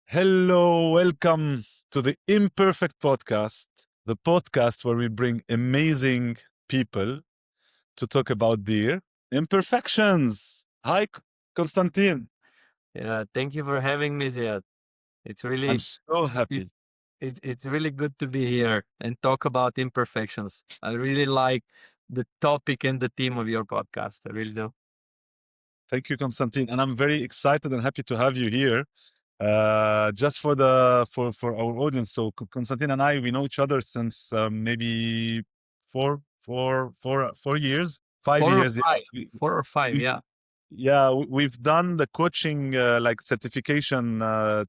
Hello, welcome to the Imperfect Podcast, the podcast where we bring amazing people to talk about their imperfections. Hi, Konstantin. Yeah, thank you for having me, Ziad. It's I'm really so it, happy. it's really good to be here and talk about imperfections. I really like the topic and the theme of your podcast. I really do. Thank you, Konstantin. And I'm very excited and happy to have you here. Just for our audience. So Konstantin and I, we know each other since maybe 4 years, five Four or years. Yeah. five, We, 4 or 5, we, yeah. yeah, we've done the coaching like certification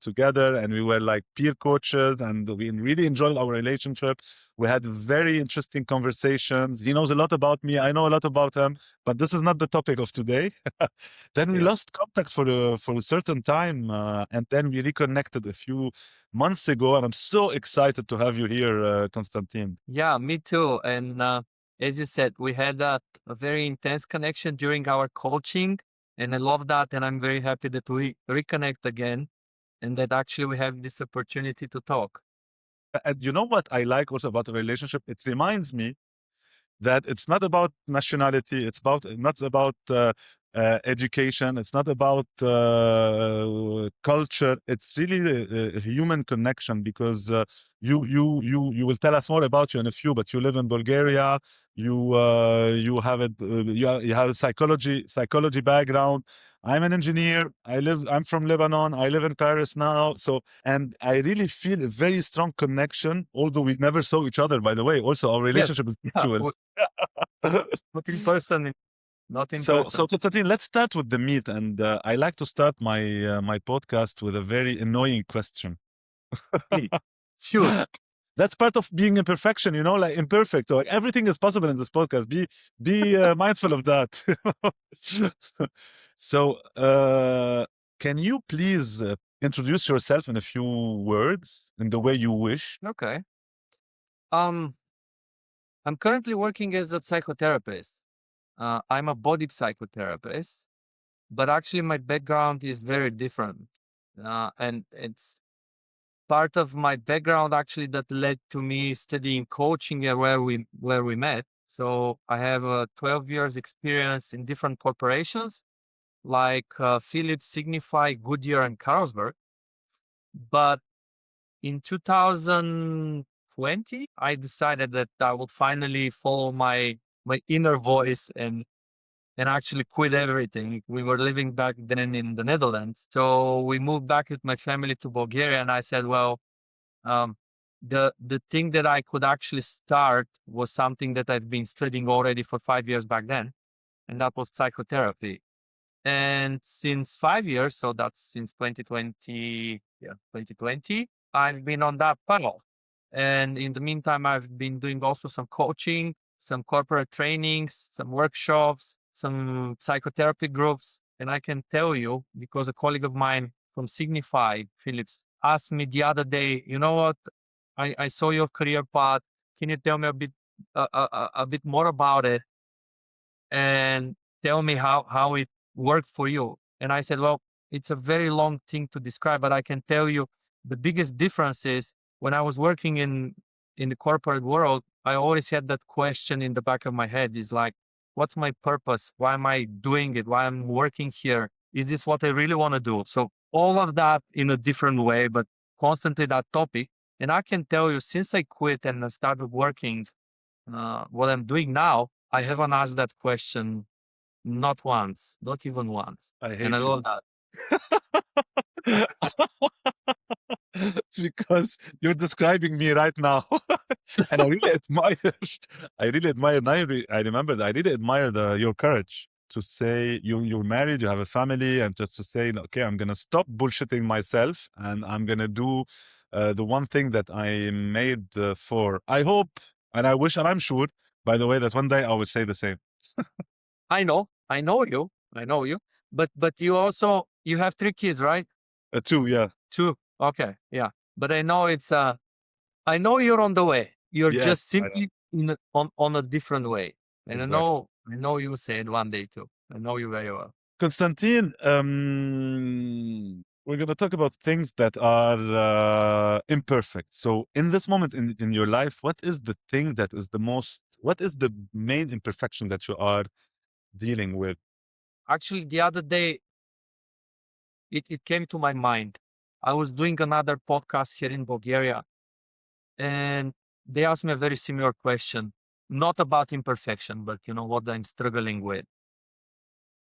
together, and we were like peer coaches, and we really enjoyed our relationship. We had very interesting conversations. He knows a lot about me, I know a lot about him, but this is not the topic of today. Then we Yeah. lost contact for a certain time, and then we reconnected a few months ago, and I'm so excited to have you here, Konstantin. Yeah, me too. And as you said, we had a very intense connection during our coaching, and I love that. And I'm very happy that we reconnect again and that actually we have this opportunity to talk. And you know what I like also about a relationship? It reminds me that it's not about nationality, it's about not about education, it's not about culture. It's really a human connection, because you will tell us more about you in a few, but you live in Bulgaria. You have you have a psychology background. I'm an engineer. I'm from Lebanon. I live in Paris now. So, and I really feel a very strong connection, although we never saw each other, by the way. Also, our Yes. relationship is Yeah. virtual. Not in person, not in So person. Konstantin, let's start with the meat, and I like to start my podcast with a very annoying question. Please, shoot. That's part of being imperfection, like imperfect. So like everything is possible in this podcast. Be mindful of that. So, can you please introduce yourself in a few words in the way you wish? Okay. Um, I'm currently working as a psychotherapist. I'm a body psychotherapist, but actually my background is very different. And it's part of my background actually that led to me studying coaching where we met. So I have a 12 years experience in different corporations like Philips, Signify, Goodyear, and Carlsberg. But in 2020, I decided that I would finally follow my inner voice and actually quit everything. We were living back then in the Netherlands, so we moved back with my family to Bulgaria. And I said, well, um, the thing that I could actually start was something that I've been studying already for 5 years back then, and that was psychotherapy. And since 5 years, so that's since 2020, yeah, 2020, I've been on that path. And in the meantime, I've been doing also some coaching, some corporate trainings, some workshops, some psychotherapy groups. And I can tell you, because a colleague of mine from Signify, Philips, asked me the other day, you know what? I saw your career path. Can you tell me a bit more about it? And tell me how it worked for you. And I said, well, it's a very long thing to describe, but I can tell you the biggest difference is when I was working in the corporate world, I always had that question in the back of my head is like, what's my purpose? Why am I doing it? Why I'm working here? Is this what I really want to do? So all of that in a different way, but constantly that topic. And I can tell you, since I quit and I started working, what I'm doing now, I haven't asked that question not once, not even once. I And I hate you. love that. Because you're describing me right now. And I really admire, and I remember that I really admire your courage to say you're married, you have a family, and just to say, okay, I'm going to stop bullshitting myself, and I'm going to do the one thing that I made for. I hope, and I wish, and I'm sure, by the way, that one day I will say the same. I know you, I know you. But you also you have 3 kids, right? Two, yeah. 2. Okay, yeah. But I know I know you're on the way. You're Yes, just I know. simply on a different way. And Exactly. I know you will say it one day too. I know you very well. Konstantin, we're going to talk about things that are imperfect. So, in this moment in your life, what is the thing that is the most, what is the main imperfection that you are dealing with? Actually, the other day, it came to my mind. I was doing another podcast here in Bulgaria, and they asked me a very similar question, not about imperfection, but what I'm struggling with.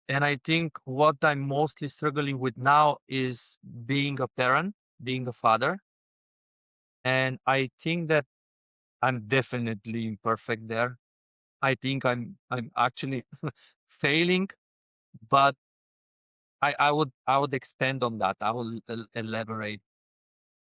And I think what I'm mostly struggling with now is being a parent, being a father. And I think that I'm definitely imperfect there. I think I'm actually failing, but I would expand on that. I will elaborate.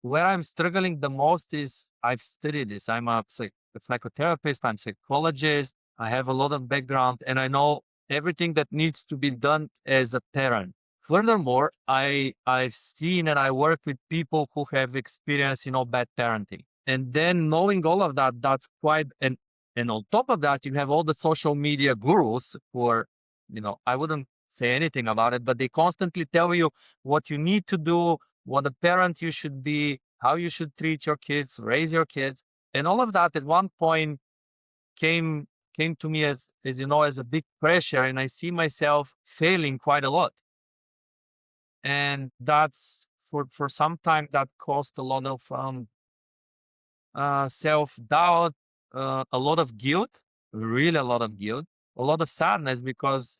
Where I'm struggling the most is I've studied this. I'm a psychotherapist, I'm a psychologist. I have a lot of background and I know everything that needs to be done as a parent. Furthermore, I've seen and I work with people who have experienced, bad parenting. And then knowing all of that, that's quite and on top of that, you have all the social media gurus who are, I wouldn't say anything about it, but they constantly tell you what you need to do, what a parent you should be, how you should treat your kids, raise your kids. And all of that at one point came came to me as a big pressure, and I see myself failing quite a lot. And that's for some time that caused a lot of self-doubt, a lot of guilt, really a lot of guilt, a lot of sadness because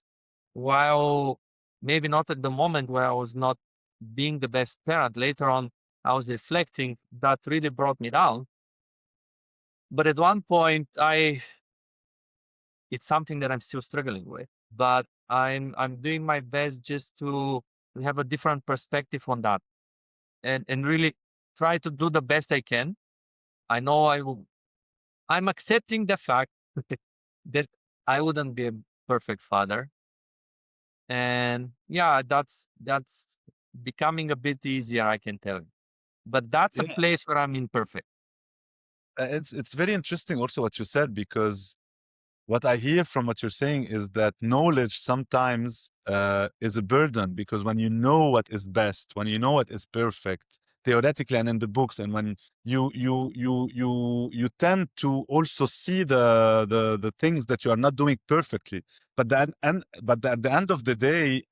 while maybe not at the moment where I was not being the best parent, later on I was reflecting that really brought me down. But at one point, it's something that I'm still struggling with. But I'm doing my best just to have a different perspective on that and really try to do the best I can. I know I'm accepting the fact that I wouldn't be a perfect father. And yeah, that's becoming a bit easier, I can tell you. But that's a Yeah, place where I'm imperfect. it's very interesting also what you said, because what I hear from what you're saying is that knowledge sometimes is a burden, because when you know what is best, when you know what is perfect, theoretically and in the books, and when you tend to also see the things that you are not doing perfectly, but then but at the end of the day,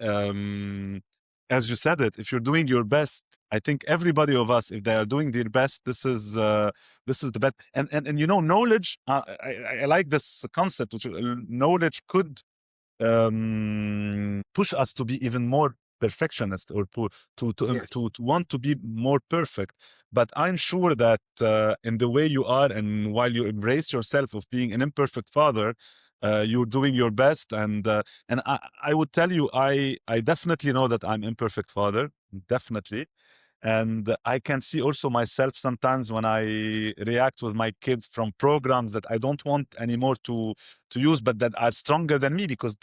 as you said it, if you're doing your best, I think everybody of us, if they are doing their best, this is the best. And knowledge, I like this concept, which knowledge could push us to be even more perfectionist, or Yes. to want to be more perfect. But I'm sure that in the way you are, and while you embrace yourself of being an imperfect father, you're doing your best. And I would tell you, I definitely know that I'm imperfect father, definitely. And I can see also myself sometimes when I react with my kids from programs that I don't want anymore to use, but that are stronger than me, because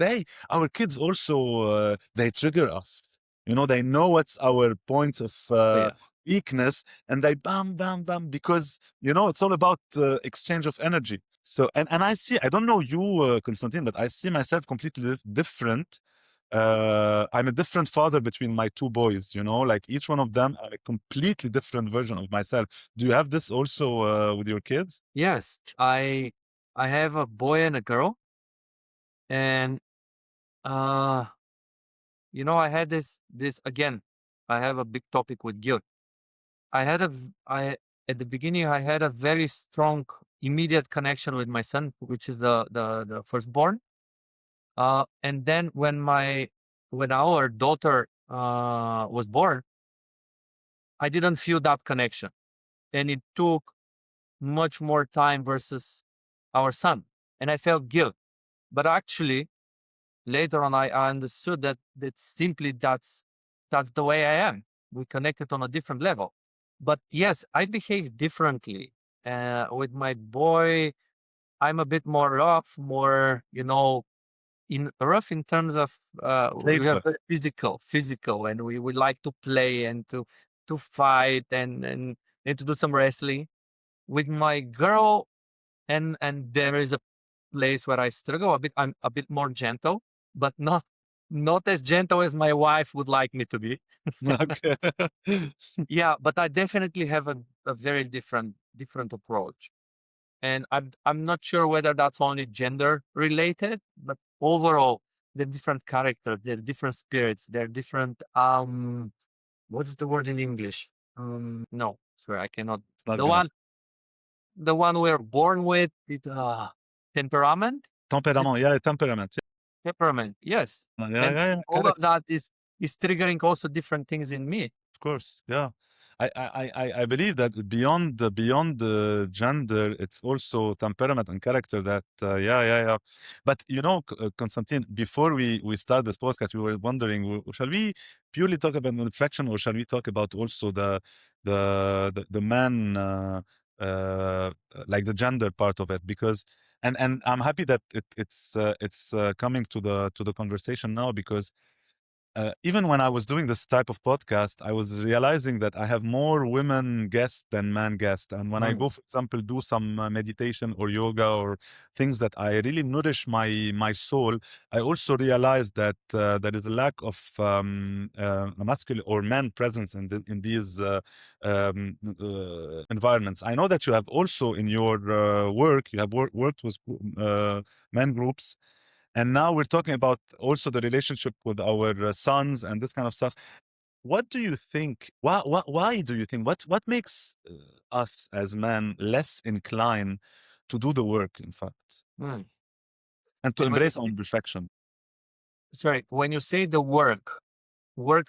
our kids also, they trigger us. They know what's our points of Yeah. weakness, and they bam, bam, bam, because it's all about exchange of energy. So, and I don't know you, Konstantin, but I see myself completely different. I'm a different father between my two boys, like each one of them are a completely different version of myself. Do you have this also with your kids? Yes. I have a boy and a girl. And uh I had this again. I have a big topic with guilt. I had a v- I At the beginning I had a very strong immediate connection with my son, which is the firstborn. And then when our daughter was born, I didn't feel that connection. And it took much more time versus our son. And I felt guilt. But actually later on I understood that simply that's the way I am. We connected on a different level. But yes, I behave differently. With my boy, I'm a bit more rough, more, in rough in terms of we have Playful. very physical, and we like to play and to fight and to do some wrestling. With my girl, and there is a place where I struggle a bit. I'm a bit more gentle, but not as gentle as my wife would like me to be. Okay. Yeah, but I definitely have a very different approach. And I'm not sure whether that's only gender related, but overall, they're different characters, they're different spirits, they're different what's the word in English? No, sorry, I cannot. It's not The gonna one the one we're born with is temperament. Is it temperament. Yeah, temperament. temperament? Yes. Yeah, And yeah, yeah, all of correct. that is triggering also different things in me. Of course, yeah. I believe that beyond the gender, it's also temperament and character that yeah, yeah, yeah. But Konstantin, before we start this podcast, we were wondering, shall we purely talk about attraction, or shall we talk about also the man like the gender part of it? Because and I'm happy that it's coming to the conversation now, because even when I was doing this type of podcast, I was realizing that I have more women guests than man guests. And when I Mm. go, for example, do some meditation or yoga or things that I really nourish my soul, I also realized that there is a lack of a masculine or man presence in these environments. I know that you have also in your work, you have worked with men groups, and now we're talking about also the relationship with our sons and this kind of stuff. What do you think? Why do you think? What makes us as men less inclined to do the work, in fact, Mm. and to And when you embrace our imperfection? sorry, when you say the work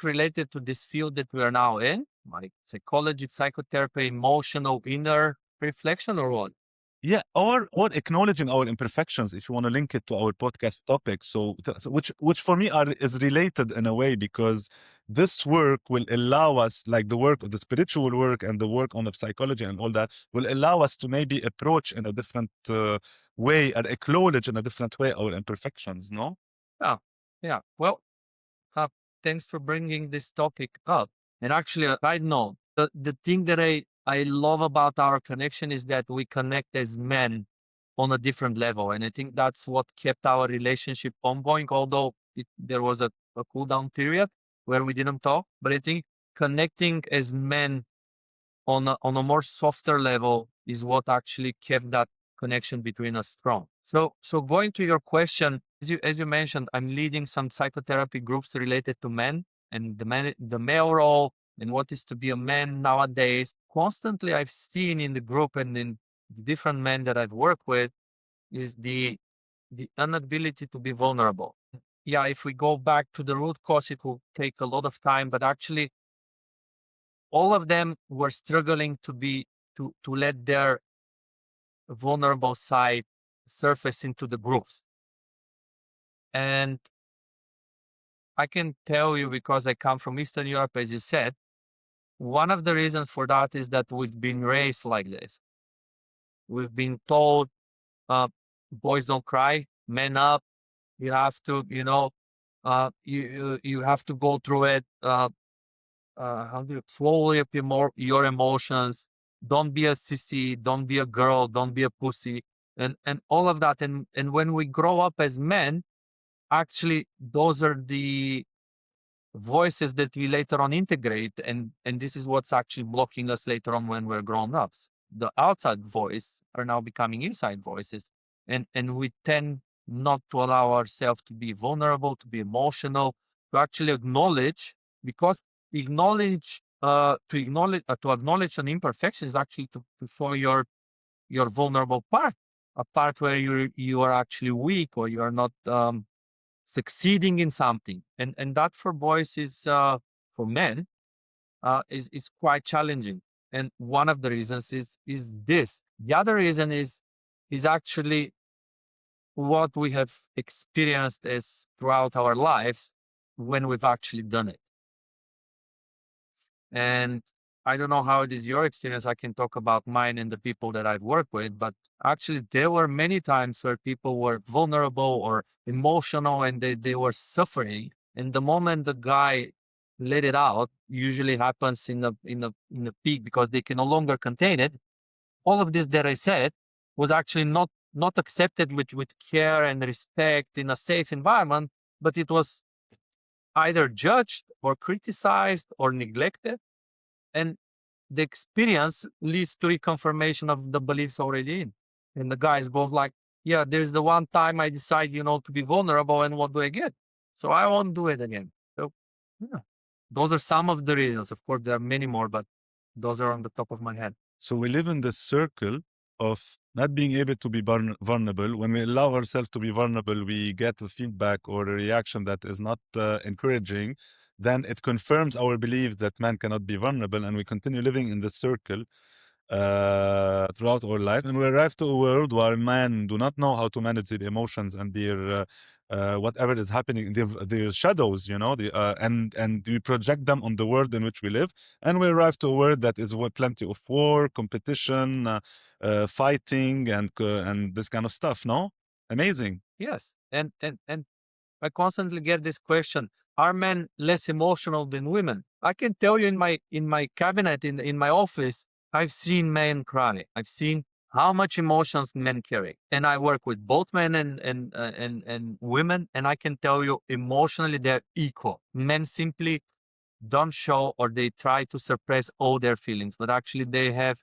related to this field that we are now in, like psychology, psychotherapy, emotional, inner reflection, or what? Yeah, or acknowledging our imperfections, if you want to link it to our podcast topic. So which for me is related in a way, because this work will allow us, like the work of the spiritual work and the work on the psychology and all that, will allow us to maybe approach in a different way and acknowledge in a different way our imperfections. No. Yeah, yeah. Well, uh, thanks for bringing this topic up. And actually, I know the thing that I love about our connection is that we connect as men on a different level, and I think that's what kept our relationship ongoing. Although there was a cool down period where we didn't talk, but I think connecting as men on a more softer level is what actually kept that connection between us strong. So going to your question, as you mentioned, I'm leading some psychotherapy groups related to men and the male role and what is to be a man nowadays. Constantly I've seen in the group and in the different men that I've worked with is the inability to be vulnerable. Yeah, if we go back to the root cause, it will take a lot of time, but actually all of them were struggling to let their vulnerable side surface into the groups. And I can tell you, because I come from Eastern Europe, as you said, one of the reasons for that is that we've been raised like this. We've been told, boys don't cry, men up, you have to, you have to go through it. How do you slowly up your emotions? Don't be a sissy, don't be a girl, don't be a pussy, and all of that. And when we grow up as men, actually, those are the voices that we later on integrate, and this is what's actually blocking us later on when we're grown ups. The outside voice are now becoming inside voices, and we tend not to allow ourselves to be vulnerable, to be emotional, to actually acknowledge, because to acknowledge an imperfection is actually to show your vulnerable part, a part where you are actually weak, or you are not succeeding in something, and that for boys is for men is quite challenging. And one of the reasons is this. The other reason is actually what we have experienced as throughout our lives when we've actually done it. And I don't know how it is your experience. I can talk about mine and the people that I've worked with, but actually there were many times where people were vulnerable or emotional, and they were suffering. And the moment the guy let it out, usually happens in a peak, because they can no longer contain it. All of this that I said was actually not accepted with care and respect in a safe environment, but it was either judged or criticized or neglected. And the experience leads to reconfirmation of the beliefs already in. And the guys goes like, yeah, there's the one time I decide, to be vulnerable, and what do I get? So I won't do it again. So yeah, those are some of the reasons. Of course, there are many more, but those are on the top of my head. So we live in this circle of not being able to be vulnerable. When we allow ourselves to be vulnerable, we get a feedback or a reaction that is not encouraging. Then it confirms our belief that man cannot be vulnerable, and we continue living in this circle throughout our life. And we arrive to a world where men do not know how to manage their emotions and their whatever is happening, their shadows, and we project them on the world in which we live. And we arrive to a world that is plenty of war, competition, fighting, and this kind of stuff. No, amazing. Yes, and I constantly get this question: are men less emotional than women? I can tell you, in my cabinet, in my office, I've seen men cry. I've seen how much emotions men carry, and I work with both men and women, and I can tell you, emotionally they're equal. Men simply don't show, or they try to suppress all their feelings, but actually they have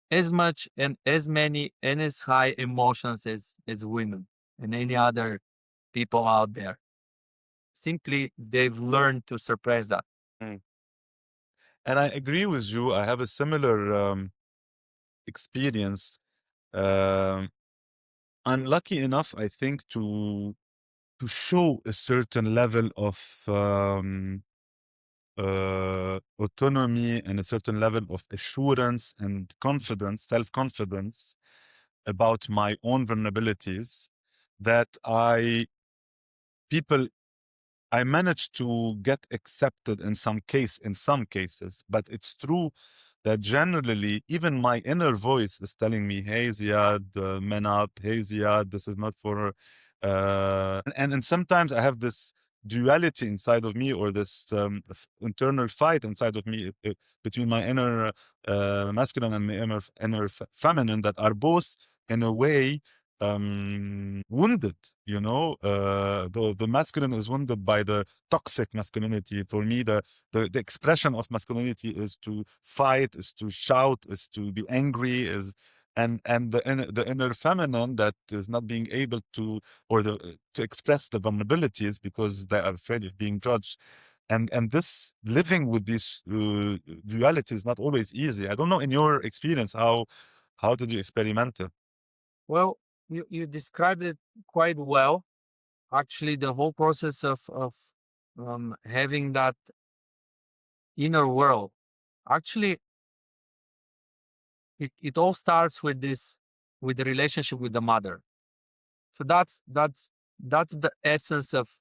as much and as many and as high emotions as women and any other people out there. Simply, they've learned to suppress that. Mm. And I agree with you. I have a similar experience. I'm lucky enough, I think, to show a certain level of autonomy and a certain level of assurance and confidence, self-confidence about my own vulnerabilities that I managed to get accepted in some cases, but it's true that generally, even my inner voice is telling me, "Hey, Ziad, man up. Hey, Ziad, this is not for." And sometimes I have this duality inside of me, or this internal fight inside of me between my inner masculine and my inner feminine that are both, in a way, wounded. The masculine is wounded by the toxic masculinity. For me, the expression of masculinity is to fight, is to shout, is to be angry, and the inner feminine that is not being able to, or to express the vulnerabilities because they are afraid of being judged. And this living with this duality is not always easy. I don't know, in your experience, how did you experiment it? Well, you described it quite well. Actually, the whole process of having that inner world, actually, it all starts with the relationship with the mother. So that's the essence of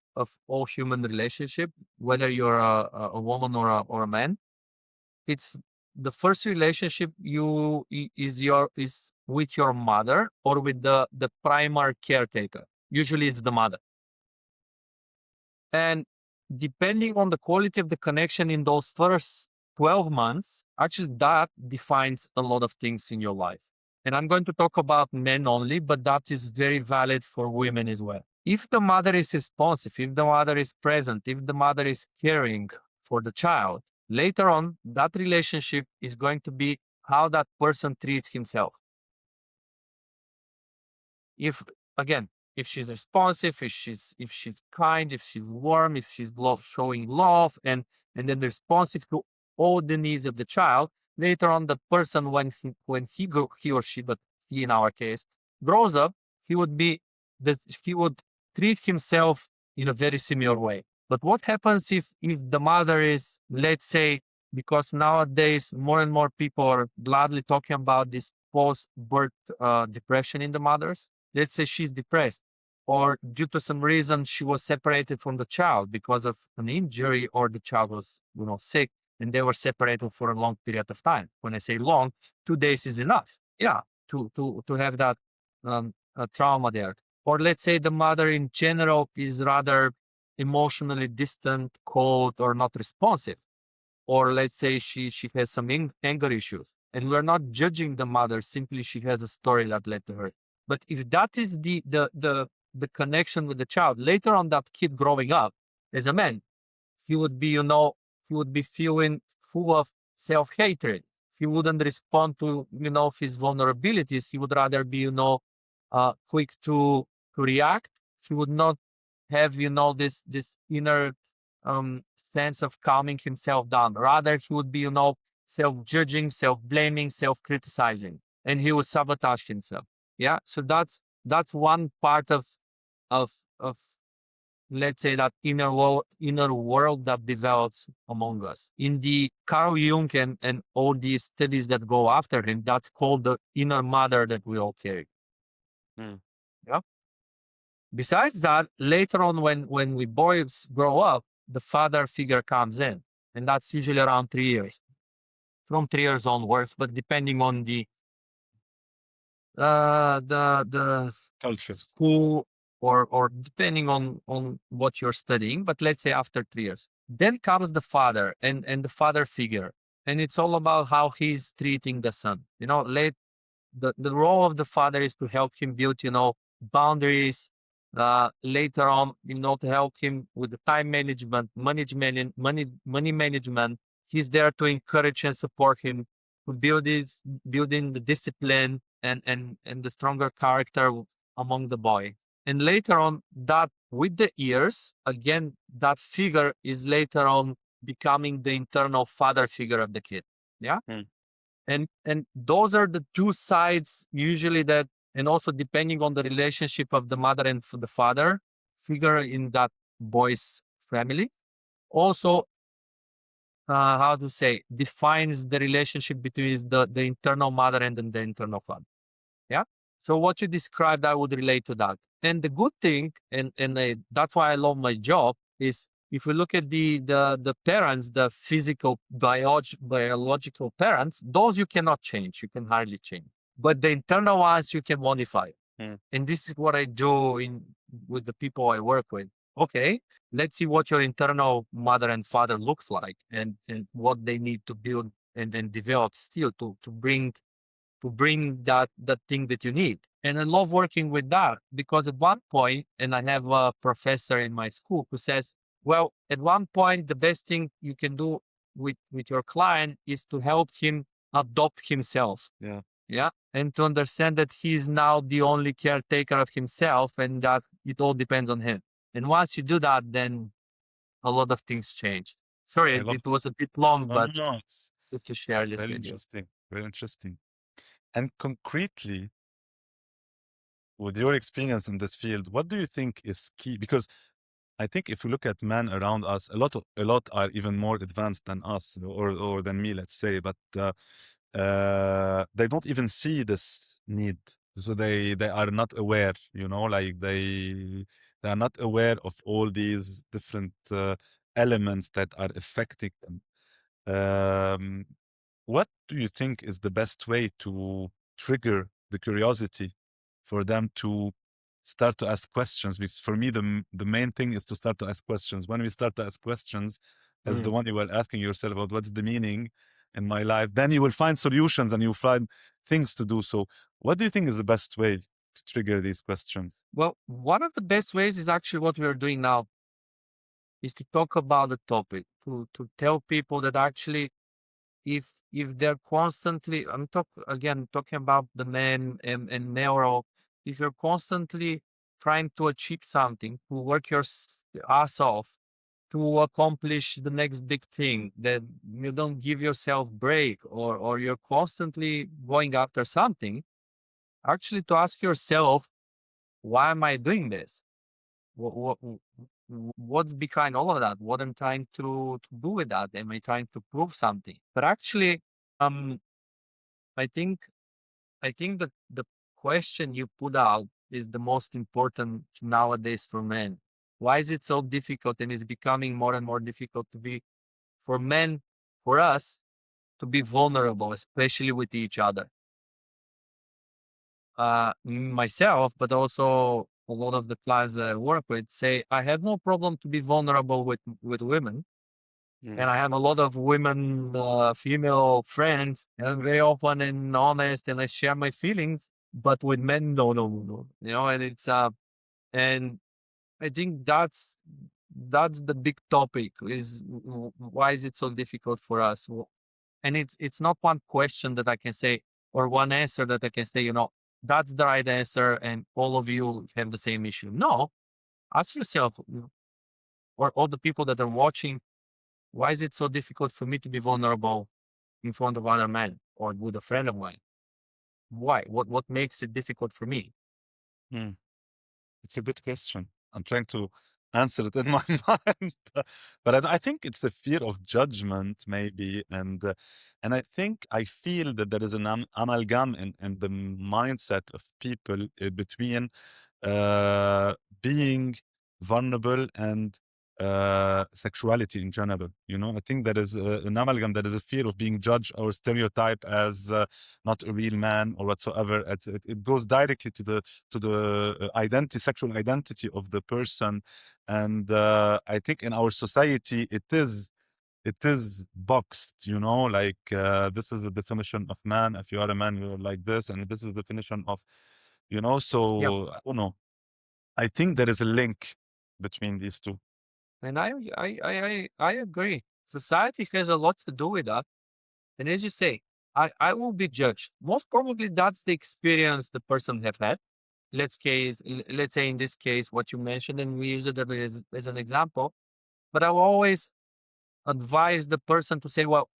all human relationship, whether you're a woman or a man. It's the first relationship is with your mother, or with the primary caretaker. Usually it's the mother. And depending on the quality of the connection in those first 12 months, actually that defines a lot of things in your life. And I'm going to talk about men only, but that is very valid for women as well. If the mother is responsive, if the mother is present, if the mother is caring for the child, later on, that relationship is going to be how that person treats himself. If, again, if she's responsive, if she's kind, if she's warm, if she's showing love, and then responsive to all the needs of the child, later on, the person, when he or she, but he in our case, grows up, he would treat himself in a very similar way. But what happens if the mother is, let's say, because nowadays more and more people are gladly talking about this post-birth depression in the mothers. Let's say she's depressed, or due to some reason she was separated from the child because of an injury, or the child was sick, and they were separated for a long period of time. When I say long, 2 days is enough. Yeah, to have that trauma there. Or let's say the mother in general is rather emotionally distant, cold, or not responsive. Or let's say she has some anger issues, and we're not judging the mother, simply she has a story that led to her. But if that is the connection with the child, later on, that kid growing up as a man, he would be, he would be feeling full of self-hatred. He wouldn't respond to, his vulnerabilities. He would rather be, quick to react. He would not have, this inner sense of calming himself down. Rather, he would be, self-judging, self-blaming, self-criticizing, and he would sabotage himself. Yeah. So that's one part of let's say that inner world that develops among us. In the Carl Jung and all these studies that go after him, that's called the inner mother that we all carry. Mm. Yeah. Besides that, later on when we boys grow up, the father figure comes in, and that's usually around 3 years, from 3 years onwards, but depending on the Culture. school or depending on what you're studying, but let's say after 3 years. Then comes the father and the father figure. And it's all about how he's treating the son. The role of the father is to help him build, boundaries. Later on, to help him with the time management, money management. He's there to encourage and support him to building the discipline and the stronger character among the boy. And later on, that with the years, again, that figure is later on becoming the internal father figure of the kid. Yeah. Mm. And those are the two sides usually that, and also depending on the relationship of the mother and the father figure in that boy's family, also how to say, defines the relationship between the internal mother and the internal father. Yeah. So what you described, I would relate to that. And the good thing, and that's why I love my job, is if we look at the parents, the physical biological parents, those you cannot change. You can hardly change. But the internal ones you can modify. Mm. And this is what I do with the people I work with. Okay, let's see what your internal mother and father looks like and what they need to build and develop still to bring that thing that you need. And I love working with that because at one point, and I have a professor in my school who says, well, at one point, the best thing you can do with your client is to help him adopt himself. Yeah. Yeah. And to understand that he's now the only caretaker of himself and that it all depends on him. And once you do that, then a lot of things change. Sorry, I love. it was a bit long, No, no, but no. It's just to share this very with you. interesting. Very interesting. And concretely, with your experience in this field, what do you think is key? Because I think if you look at men around us, a lot are even more advanced than us or than me, let's say, but they don't even see this need, so they are not aware. Like they are not aware of all these different elements that are affecting them. Um, what do you think is the best way to trigger the curiosity for them to start to ask questions? Because for me, the main thing is to start to ask questions. When we start to ask questions, as the one you were asking yourself about what's the meaning in my life, then you will find solutions and you'll find things to do. So what do you think is the best way to trigger these questions? Well, one of the best ways is actually what we're doing now, is to talk about the topic, to tell people that actually if they're constantly, talking about the men and neuro, if you're constantly trying to achieve something, to work your ass off to accomplish the next big thing, that you don't give yourself break or you're constantly going after something, actually to ask yourself, why am I doing this? What's behind all of that? What I'm trying to do with that? Am I trying to prove something? But actually, I think that the question you put out is the most important nowadays for men. Why is it so difficult, and it's becoming more and more difficult to be for men, for us, to be vulnerable, especially with each other? Myself, but also a lot of the clients that I work with say, I have no problem to be vulnerable with women. Mm. And I have a lot of women, female friends, and I'm very open and honest, and I share my feelings. But with men, no. And it's and I think that's that's the big topic is why is it so difficult for us? And it's not one question that I can say or one answer that I can say, that's the right answer and all of you have the same issue. No, ask yourself, or all the people that are watching, why is it so difficult for me to be vulnerable in front of other men or with a friend of mine? Why? What makes it difficult for me? Hmm. It's a good question. I'm trying to answer it in my mind, but I think it's a fear of judgment, maybe, and I think I feel that there is an amalgam in the mindset of people between uh, being vulnerable and sexuality in general. I think there is an amalgam. There is a fear of being judged or stereotyped as not a real man or whatsoever. It goes directly to the identity, sexual identity of the person, and I think in our society it is boxed, like this is the definition of man. If you are a man, you're like this, and this is the definition of, Yeah. so I don't know. I think there is a link between these two. And I agree. Society has a lot to do with that. And as you say, I will be judged. Most probably that's the experience the person have had. Let's say in this case, what you mentioned, and we use it as an example. But I will always advise the person to say, well,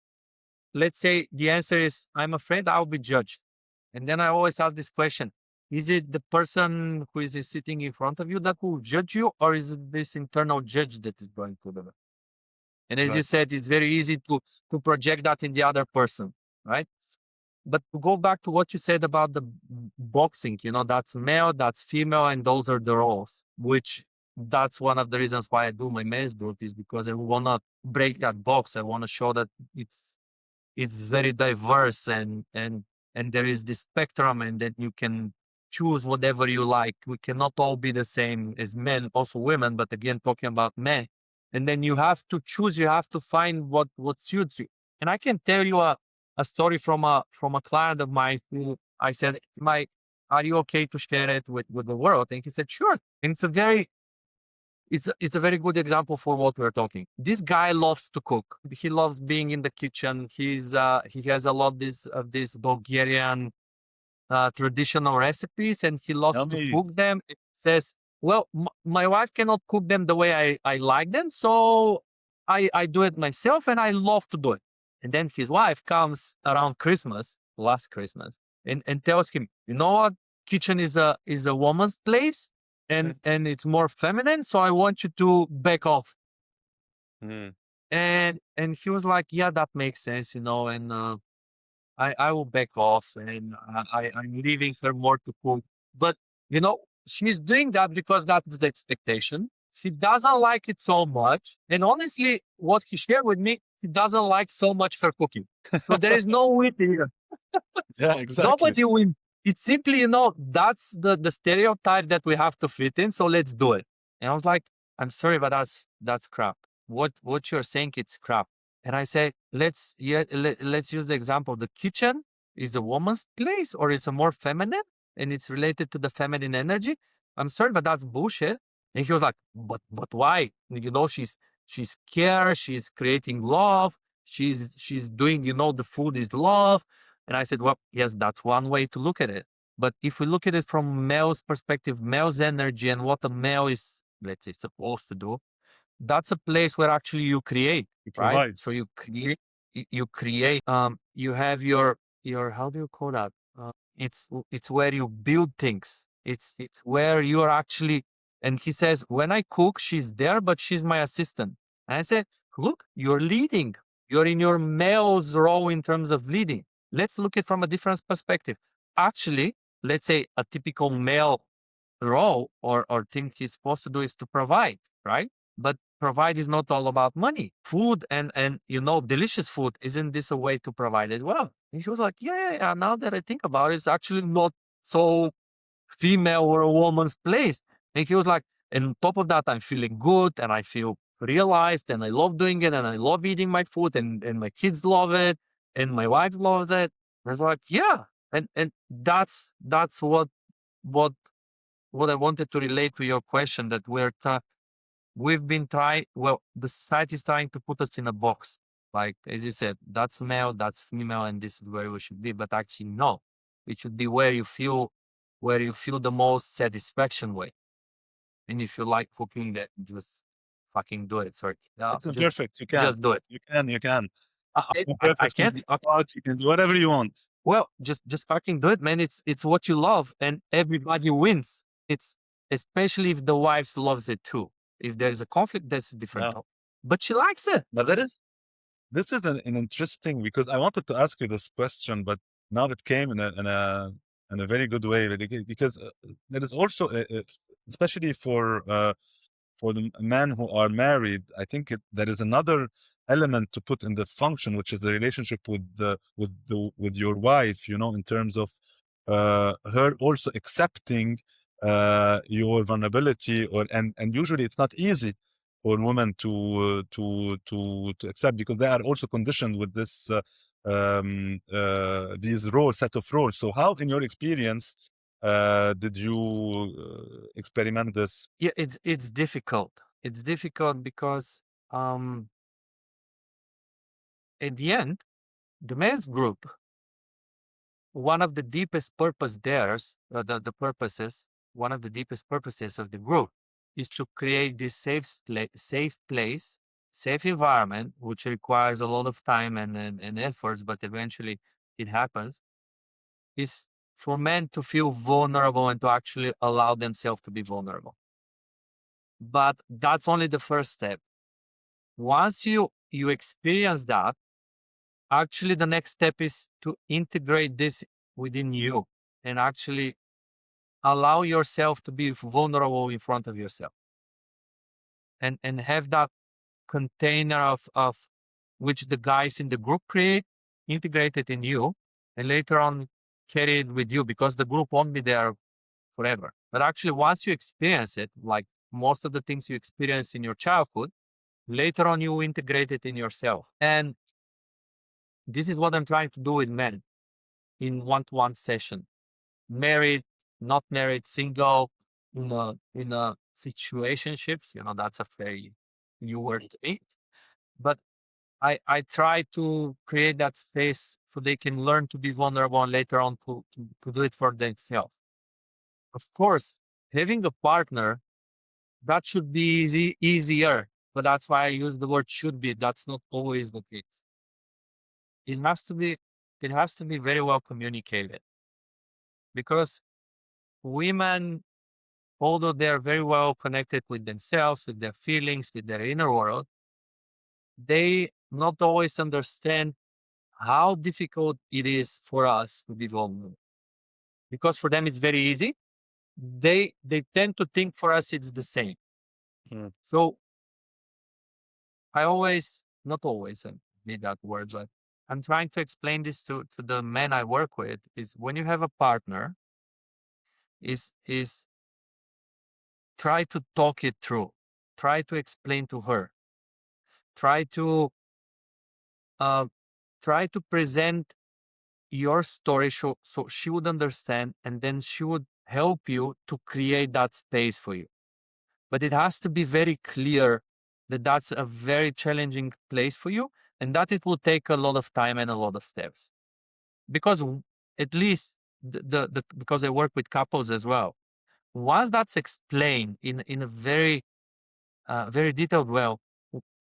let's say the answer is, I'm afraid I'll be judged. And then I always ask this question: is it the person who is sitting in front of you that will judge you, or is it this internal judge that is going to do it? And as you Right. said, it's very easy to project that in the other person, right? But to go back to what you said about the boxing, that's male, that's female, and those are the roles, which that's one of the reasons why I do my men's group is because I want to break that box. I want to show that it's very diverse and there is this spectrum and that you can choose whatever you like. We cannot all be the same as men, also women, but again, talking about men. And then you have to choose, you have to find what suits you. And I can tell you a story from a client of mine who I said, are you okay to share it with the world? And he said, sure. And it's a very good example for what we're talking. This guy loves to cook. He loves being in the kitchen. He has a lot of these Bulgarian traditional recipes, and he loves Tell to me. cook them. It says, well, my wife cannot cook them the way I like them, so I do it myself, and I love to do it. And then his wife comes around Christmas, last Christmas, and tells him, you know what, kitchen is a woman's place, and it's more feminine, so I want you to back off. Mm. And he was like, yeah, that makes sense, and I will back off and I'm leaving her more to cook. But, she's doing that because that's the expectation. She doesn't like it so much. And honestly, what he shared with me, he doesn't like so much her cooking. So there is no win here. Yeah, exactly. Nobody wins. It's simply, that's the stereotype that we have to fit in. So let's do it. And I was like, I'm sorry, but that's crap. What you're saying, it's crap. And I say, let's use the example. The kitchen is a woman's place, or it's a more feminine, and it's related to the feminine energy. I'm sorry, but that's bullshit. And he was like, but why? She's care. She's creating love. She's doing. The food is love. And I said, well, yes, that's one way to look at it. But if we look at it from male's perspective, male's energy and what a male is, let's say, supposed to do, that's a place where actually you create, You right? provide. So you create, you have your, how do you call that? It's where you build things. It's where you are actually, and he says, when I cook, she's there, but she's my assistant. And I said, look, you're leading. You're in your male's role in terms of leading. Let's look at it from a different perspective. Actually, let's say a typical male role or thing he's supposed to do is to provide, right? But provide is not all about money. Food and delicious food, isn't this a way to provide as well? And she was like, yeah. Now that I think about it, it's actually not so female or a woman's place. And he was like, and on top of that, I'm feeling good and I feel realized and I love doing it and I love eating my food and my kids love it and my wife loves it. I was like, yeah. And that's what what I wanted to relate to your question that we've been trying, well, the society is trying to put us in a box. Like, as you said, that's male, that's female, and this is where we should be. But actually, no, it should be where you feel the most satisfaction way. And if you like cooking, that just fucking do it. Sorry. No, It's imperfect. You can. just do it. You can. You can. I Imperfect. can't. You can do whatever you want. Well, just fucking do it, man. It's what you love, and everybody wins. It's especially if the wife loves it too. If there's a conflict, that's a different Yeah. topic. But she likes it. But this is an interesting, because I wanted to ask you this question, but now it came in a very good way, because there is also especially for the men who are married, I think there is another element to put in the function, which is the relationship with your wife, in terms of her also accepting your vulnerability, and usually it's not easy for women to accept, because they are also conditioned with this these set of roles. So how, in your experience, did you experiment this? Yeah, it's difficult. It's difficult because at the end, the men's group, one of the deepest purpose theirs, the purposes, one of the deepest purposes of the group is to create this safe place, safe environment, which requires a lot of time and efforts, but eventually it happens, is for men to feel vulnerable and to actually allow themselves to be vulnerable. But that's only the first step. Once you experience that, actually the next step is to integrate this within you and actually allow yourself to be vulnerable in front of yourself, and have that container of which the guys in the group create, integrated in you, and later on carry it with you, because the group won't be there forever. But actually, once you experience it, like most of the things you experience in your childhood, later on you integrate it in yourself. And this is what I'm trying to do with men in one-to-one session. Married, not married, single, in a situationships, that's a very new word to me. But I try to create that space so they can learn to be vulnerable and later on to do it for themselves. Of course, having a partner, that should be easier, but that's why I use the word should be. That's not always the case. It has to be very well communicated, because women, although they're very well connected with themselves, with their feelings, with their inner world, they not always understand how difficult it is for us to be vulnerable. Because for them it's very easy. They tend to think for us it's the same. Mm. So I always, not always, I need that word, but I'm trying to explain this to the men I work with, is when you have a partner, is try to talk it through. Try to explain to her. Try to present your story so she would understand, and then she would help you to create that space for you. But it has to be very clear that that's a very challenging place for you, and that it will take a lot of time and a lot of steps. Because at least because I work with couples as well, once that's explained in a very very detailed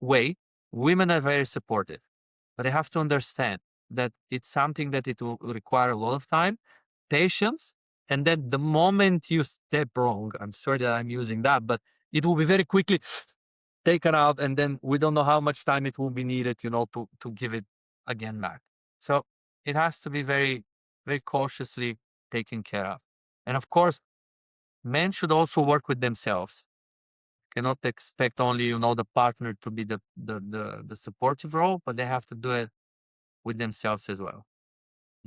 way, women are very supportive. But they have to understand that it's something that it will require a lot of time, patience, and then the moment you step wrong, I'm sorry that I'm using that, but it will be very quickly taken out, and then we don't know how much time it will be needed, to give it again back. So it has to be very, very cautiously taken care of. And of course, men should also work with themselves. Cannot expect only, the partner to be the supportive role, but they have to do it with themselves as well.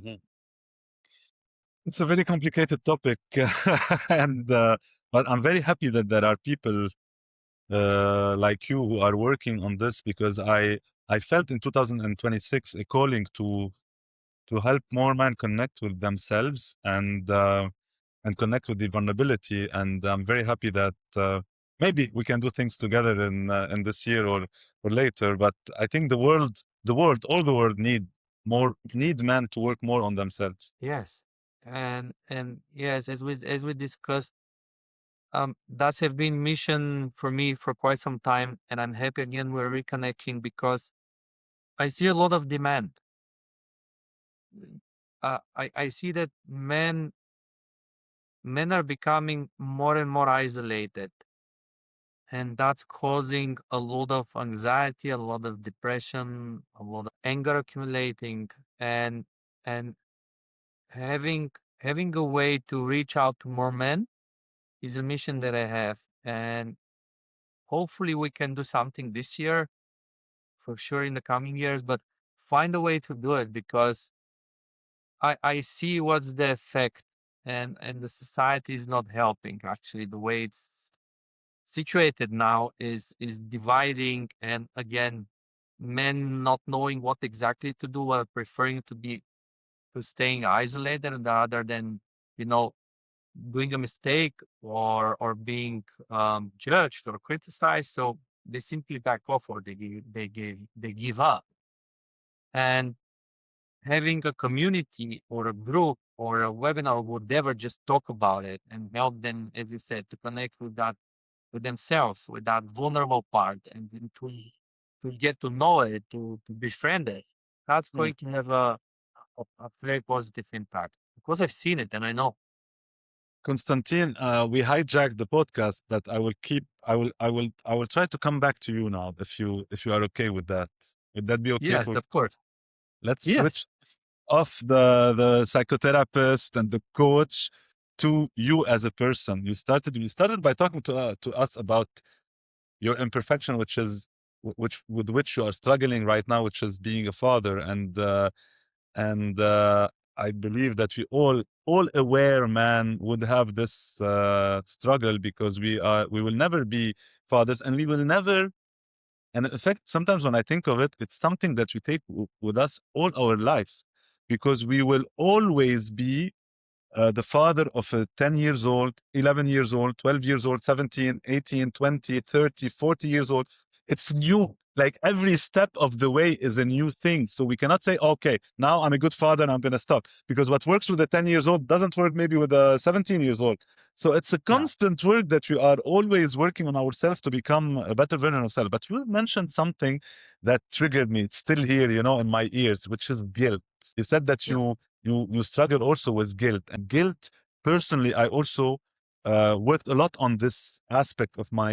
Mhm. It's a very complicated topic, and but I'm very happy that there are people like you who are working on this, because I felt in 2026 a calling to help more men connect with themselves and connect with the vulnerability, and I'm very happy that maybe we can do things together in this year or later. But I think all the world need men to work more on themselves. Yes. And yes, as we discussed, that's have been mission for me for quite some time, and I'm happy again we're reconnecting because I see a lot of demand. I see that men are becoming more and more isolated, and that's causing a lot of anxiety, a lot of depression, a lot of anger accumulating, and and having having a way to reach out to more men is a mission that I have, and hopefully we can do something this year, for sure in the coming years, but find a way to do it because I see what's the effect, and the society is not helping. Actually, the way it's situated now is dividing, and again, men not knowing what exactly to do, or preferring to staying isolated rather than, you know, doing a mistake or being judged or criticized. So they simply back off, or they give up. And having a community or a group or a webinar or whatever, just talk about it and help them, as you said, to connect with that, with themselves, with that vulnerable part, and then to get to know it, to befriend it. That's Mm. going to have a very positive impact because I've seen it and I know. Konstantin, we hijacked the podcast, but I will try to come back to you now if you are okay with that. Would that be okay Yes, for? of course. Let's Yes. switch off the psychotherapist and the coach to you as a person. You started by talking to us about your imperfection, which is which with which you are struggling right now, which is being a father, and I believe that we all aware man would have this struggle because we will never be fathers, and we will never. And in fact, sometimes when I think of it, it's something that we take with us all our life, because we will always be the father of a 10 years old, 11 years old, 12 years old, 17, 18, 20, 30, 40 years old. It's new. Like every step of the way is a new thing. So we cannot say, okay, now I'm a good father and I'm going to stop. Because what works with a 10 years old doesn't work maybe with a 17 years old. So it's a Yeah. constant work that we are always working on ourselves to become a better version of ourselves. But you mentioned something that triggered me. It's still here, in my ears, which is guilt. You said that Yeah. you struggle also with guilt, and guilt personally I also worked a lot on this aspect of my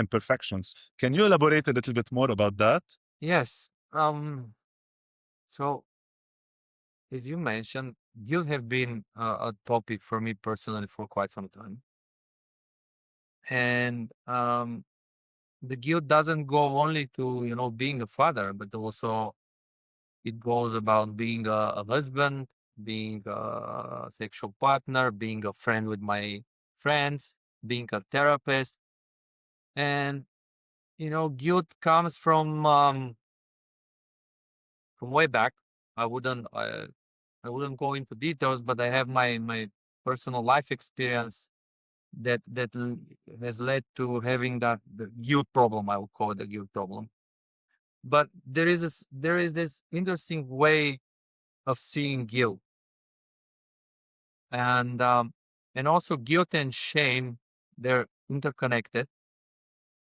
imperfections. Can you elaborate a little bit more about that? Yes. So as you mentioned, guilt have been a topic for me personally for quite some time, and the guilt doesn't go only to, being a father, but also it goes about being a husband, being a sexual partner, being a friend with my friends, being a therapist. And, guilt comes from way back. I wouldn't, I, I wouldn't go into details, but I have my personal life experience that has led to having the guilt problem. I would call it the guilt problem. But there is this interesting way of seeing guilt, and also guilt and shame, they're interconnected.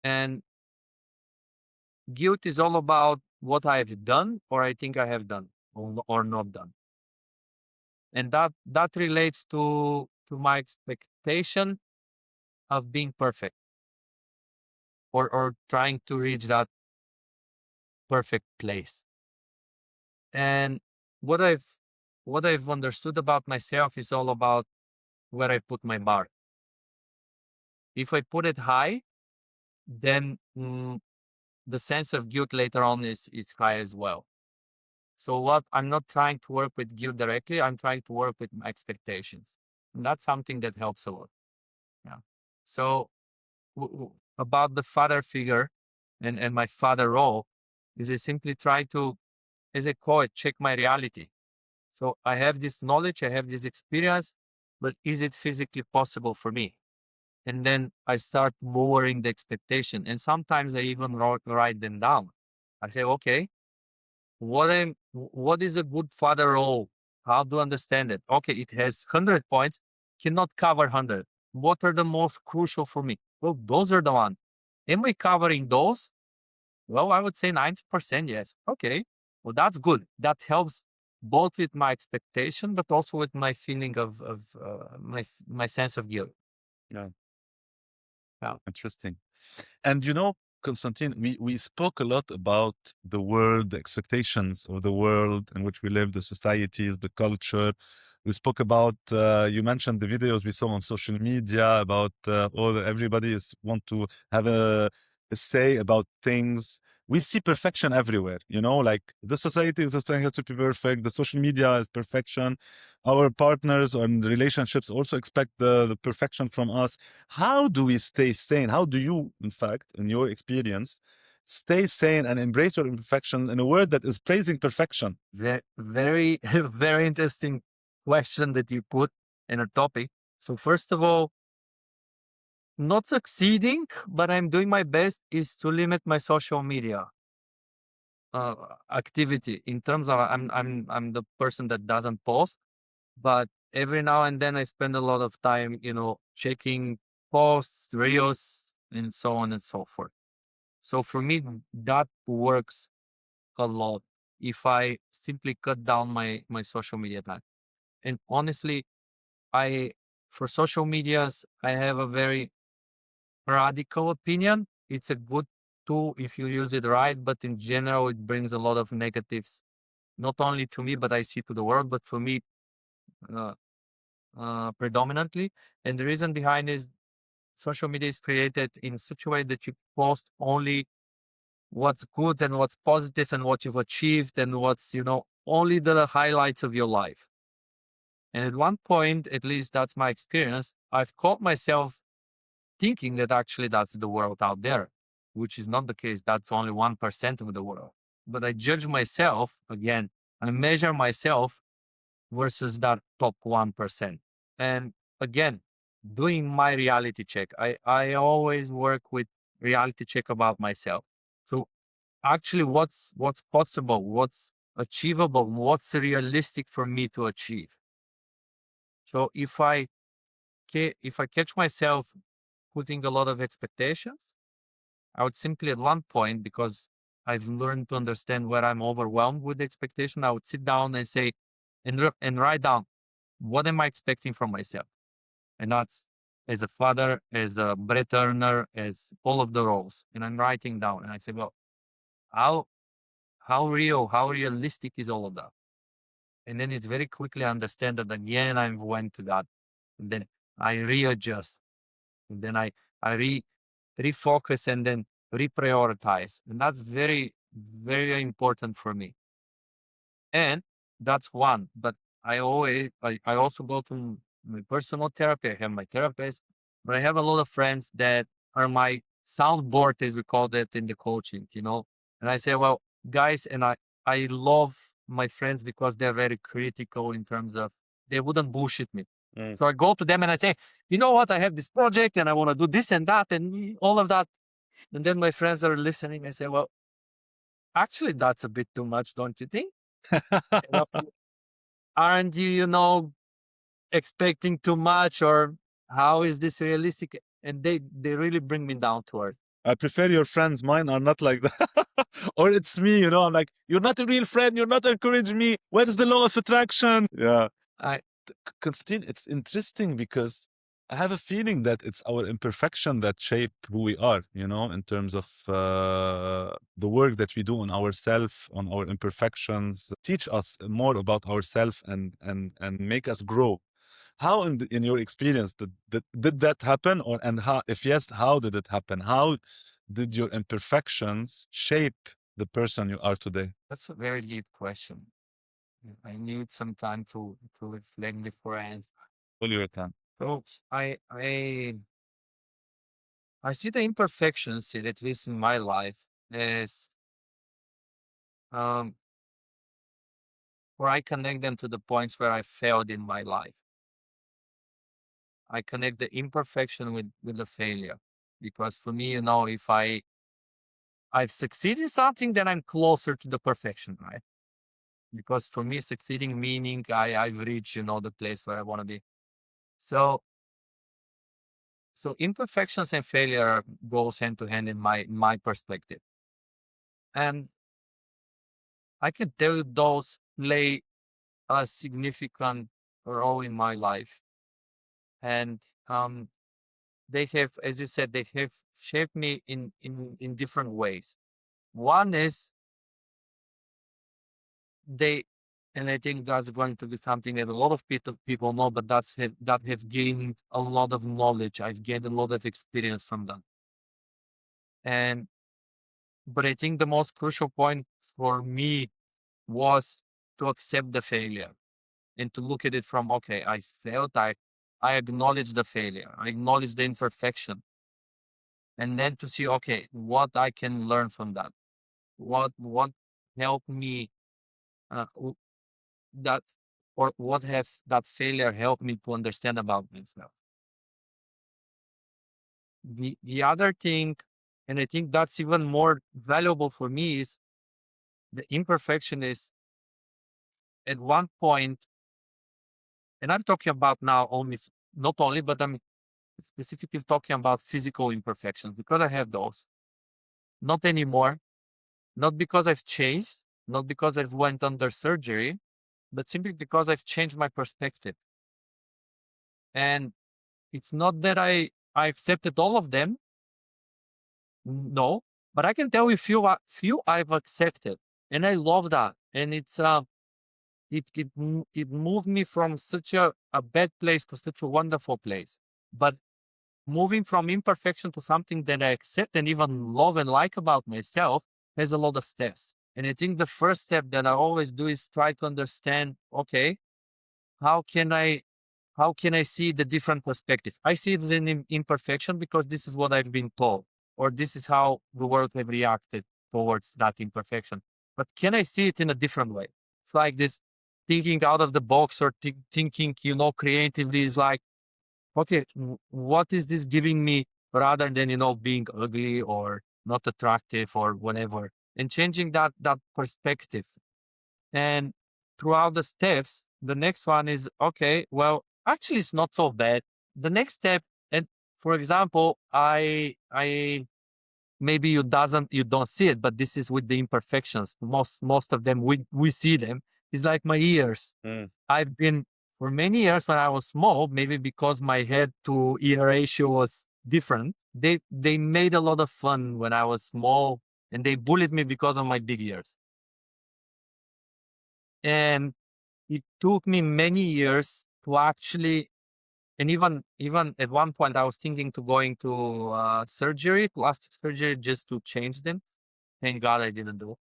And guilt is all about what I've done or I think I have done, or not done, and that relates to my expectation of being perfect, or trying to reach that perfect place. And what I've what I've understood about myself is all about where I put my bar. If I put it high, then the sense of guilt later on is high as well. So what I'm not trying to work with guilt directly, I'm trying to work with my expectations. And that's something that helps a lot. Yeah. So about the father figure and my father role is I simply try to, as I call it, check my reality. So I have this knowledge, I have this experience, but is it physically possible for me? And then I start lowering the expectation. And sometimes I even write them down. I say, okay, what is a good father role? How to understand it? Okay, it has 100 points, cannot cover 100. What are the most crucial for me? Well, those are the one. Am I covering those? Well, I would say 90% yes. Okay. Well, that's good. That helps both with my expectation, but also with my feeling of my sense of guilt. Yeah, Yeah. interesting. And you know, Konstantin, we spoke a lot about the world, the expectations of the world in which we live, the societies, the culture. We spoke about, you mentioned the videos we saw on social media about everybody is want to have a say about things. We see perfection everywhere, you know, like the society is expecting to be perfect, the social media is perfection. Our partners and relationships also expect the perfection from us. How do we stay sane? How do you, in fact, in your experience, stay sane and embrace your imperfection in a world that is praising perfection? Very, very interesting question that you put in a topic. So first of all, not succeeding, but I'm doing my best is to limit my social media uh, activity in terms of I'm the person that doesn't post, but every now and then I spend a lot of time, checking posts, reels, and so on and so forth. So for me, that works a lot if I simply cut down my social media time. And honestly, I for social medias, I have a very radical opinion. It's a good tool if you use it right, but in general, it brings a lot of negatives, not only to me, but I see to the world, but for me, uh, predominantly. And the reason behind is social media is created in such a way that you post only what's good and what's positive and what you've achieved and what's, only the highlights of your life. And at one point, at least that's my experience, I've caught myself thinking that actually that's the world out there, which is not the case. That's only 1% of the world. But I judge myself again, I measure myself versus that top 1%. And again, doing my reality check, I always work with reality check about myself. So actually what's possible, what's achievable, what's realistic for me to achieve. So if I catch myself putting a lot of expectations, I would simply at one point, because I've learned to understand where I'm overwhelmed with the expectation, I would sit down and say, and write down, what am I expecting from myself? And that's as a father, as a bread earner, as all of the roles. And I'm writing down and I say, well, how, how real, how realistic is all of that? And then it's very quickly understand that again, I went to that. And then I readjust. And then I refocus and then reprioritize. And that's very, very important for me. And that's one. But I also go to my personal therapy. I have my therapist, but I have a lot of friends that are my soundboard, as we call that in the coaching. And I say, well, guys, and I love my friends because they're very critical in terms of they wouldn't bullshit me. Mm. So I go to them and I say, you know what, I have this project and I want to do this and that and all of that. And then my friends are listening. I say, well, actually, that's a bit too much, don't you think? You know, aren't you, expecting too much, or how is this realistic? And they really bring me down to earth. I prefer your friends. Mine are not like that. Or it's me, you know, I'm like, you're not a real friend. You're not encouraging me. Where is the law of attraction? Yeah. I Constantine, it's interesting because I have a feeling that it's our imperfection that shape who we are, you know, in terms of the work that we do on ourselves, on our imperfections, teach us more about ourselves and make us grow. How in your experience did that happen, or and how, if yes, how did it happen? How did your imperfections shape the person you are today? That's a very deep question. I need some time to reflect before I answer. All your time. So I see the imperfections, at least in my life, as um where I connect them to the points where I failed in my life. I connect the imperfection with the failure. Because for me, if I've succeeded in something, then I'm closer to the perfection, right? Because for me, succeeding meaning I've reached, the place where I want to be. So imperfections and failure goes hand to hand in my perspective. And I can tell you those play a significant role in my life. And they have, as you said, they have shaped me in different ways. One is they, and I think that's going to be something that a lot of people know, but that have gained a lot of knowledge. I've gained a lot of experience from them. And but I think the most crucial point for me was to accept the failure and to look at it from, okay, I failed, I acknowledge the failure, I acknowledge the imperfection, and then to see, okay, what I can learn from that, what helped me, w- that, or what have that failure helped me to understand about myself. The other thing, and I think that's even more valuable for me, is the imperfection is at one point, and I'm talking about now only, not only, but I'm specifically talking about physical imperfections because I have those. Not anymore. Not because I've changed, not because I've went under surgery, but simply because I've changed my perspective. And it's not that I accepted all of them. No, but I can tell you few I've accepted, and I love that. And it moved me from such a bad place to such a wonderful place. But moving from imperfection to something that I accept and even love and like about myself has a lot of steps. And I think the first step that I always do is try to understand, okay, how can I see the different perspective? I see it as an imperfection because this is what I've been told, or this is how the world have reacted towards that imperfection. But can I see it in a different way? It's like this thinking out of the box, or thinking, creatively, is like, okay, what is this giving me, rather than, being ugly or not attractive or whatever, and changing that perspective. And throughout the steps, the next one is, okay, well, actually it's not so bad. The next step, and for example, I maybe you don't see it, but this is with the imperfections. Most of them, we see them. It's like my ears. Mm. I've been, for many years when I was small, maybe because my head to ear ratio was different, they made a lot of fun when I was small, and they bullied me because of my big ears. And it took me many years to actually, and even at one point I was thinking to going to surgery, plastic surgery, just to change them. Thank God I didn't do.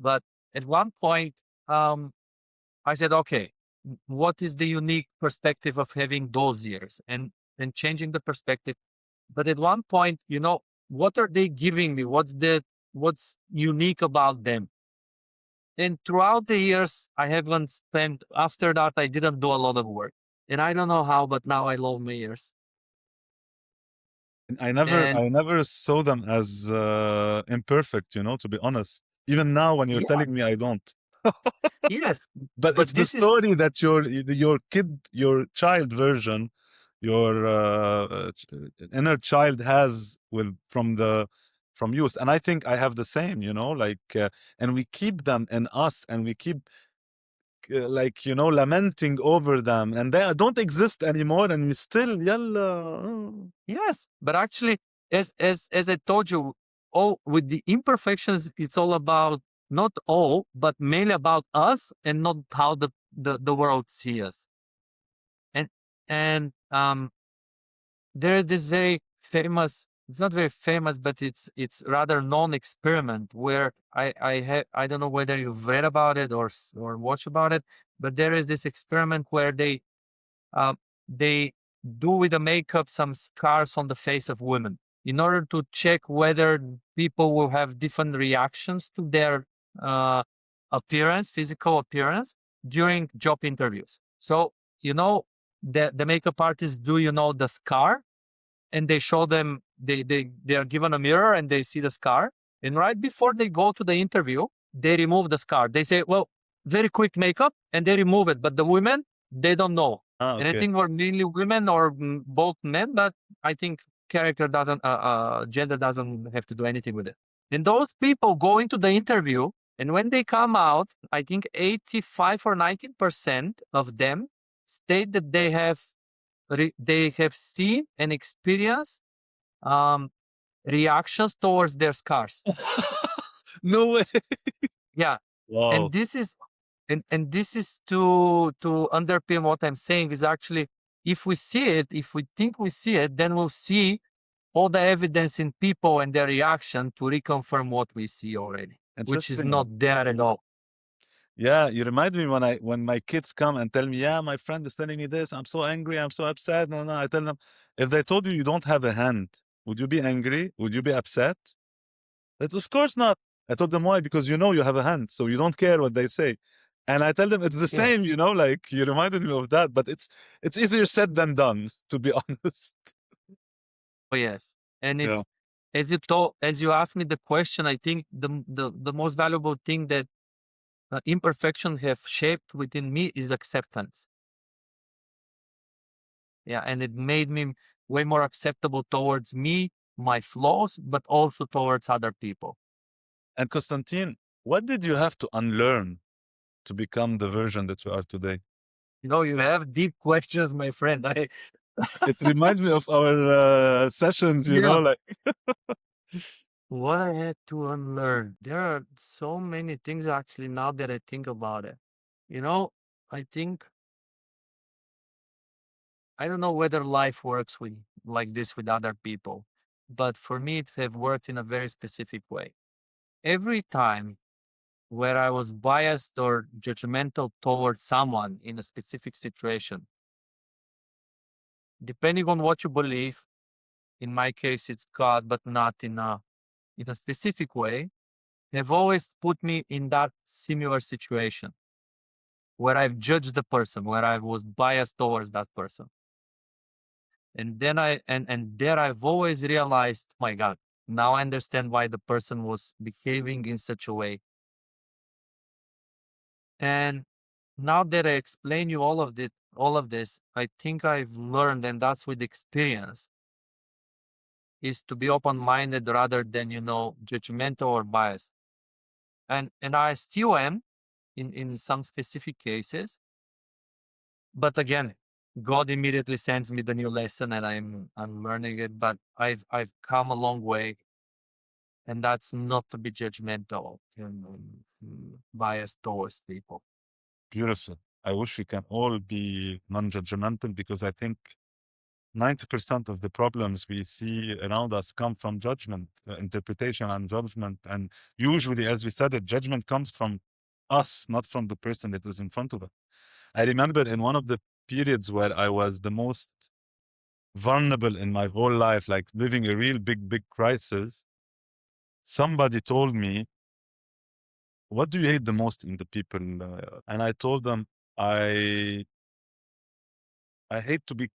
But at one point, I said, okay, what is the unique perspective of having those years, and changing the perspective. But at one point, what are they giving me? What's unique about them? And throughout the years, I haven't spent, after that, I didn't do a lot of work. And I don't know how, but now I love my ears. And I never saw them as imperfect, to be honest. Even now, when you're yeah, telling me, I don't. yes, But it's but the this is, story that your child version, your inner child has from youth, and I think I have the same. And we keep them in us, and we keep lamenting over them, and they don't exist anymore, and we still yalla. yes, but actually, as I told you, all with the imperfections, it's all about, not all, but mainly about us, and not how the world sees us. And there is this very famous, it's not very famous, but it's rather known experiment where I don't know whether you've read about it or watched about it, but there is this experiment where uh, they do with the makeup some scars on the face of women in order to check whether people will have different reactions to their uh, appearance, physical appearance, during job interviews. So, you know, the makeup artist do, the scar, and they show them, they are given a mirror and they see the scar. And right before they go to the interview, they remove the scar. They say, well, very quick makeup, and they remove it. But the women, they don't know. Ah, And I okay. think we're mainly women or both men, but I think character doesn't, gender doesn't have to do anything with it. And those people go into the interview, and when they come out, I think 85 or 19% of them state that they have seen and experienced um, reactions towards their scars. No way. Yeah, and Wow. this is and this is to underpin what I'm saying is actually, if we see it, if we think we see it, then we'll see all the evidence in people and their reaction to reconfirm what we see already, which is Interesting. not there at all. Yeah, you remind me when my kids come and tell me, yeah, my friend is telling me this, I'm so angry, I'm so upset. No, no, I tell them, if they told you you don't have a hand, would you be angry? Would you be upset? That's of course not. I told them why, because you know you have a hand, so you don't care what they say. And I tell them it's the Yes. same, like you reminded me of that, but it's easier said than done, to be honest. Oh yes. And Yeah. it's, as you asked me the question, I think the most valuable thing that imperfection have shaped within me is acceptance. Yeah, and it made me way more acceptable towards me, my flaws, but also towards other people. And Konstantin, what did you have to unlearn to become the version that you are today? You have deep questions, my friend. It reminds me of our sessions, Yeah. like What I had to unlearn. There are so many things actually now that I think about it. I think I don't know whether life works with like this with other people, but for me it have worked in a very specific way. Every time where I was biased or judgmental towards someone in a specific situation, depending on what you believe, in my case it's God, but not in a specific way, have always put me in that similar situation where I've judged the person, where I was biased towards that person. And then and there I've always realized, my God, now I understand why the person was behaving in such a way. And now that I explain you all of this, I think I've learned, and that's with experience, is to be open-minded rather than, judgmental or biased. And I still am in some specific cases, but again, God immediately sends me the new lesson and I'm learning it, but I've come a long way, and that's not to be judgmental and biased towards people. beautiful. I wish we can all be non-judgmental, because I think 90% of the problems we see around us come from judgment, interpretation and judgment. And usually, as we said, it judgment comes from us, not from the person that is in front of us. I remember in one of the periods where I was the most vulnerable in my whole life, like living a real big crisis, somebody told me, what do you hate the most in the people? And I told them, I hate to be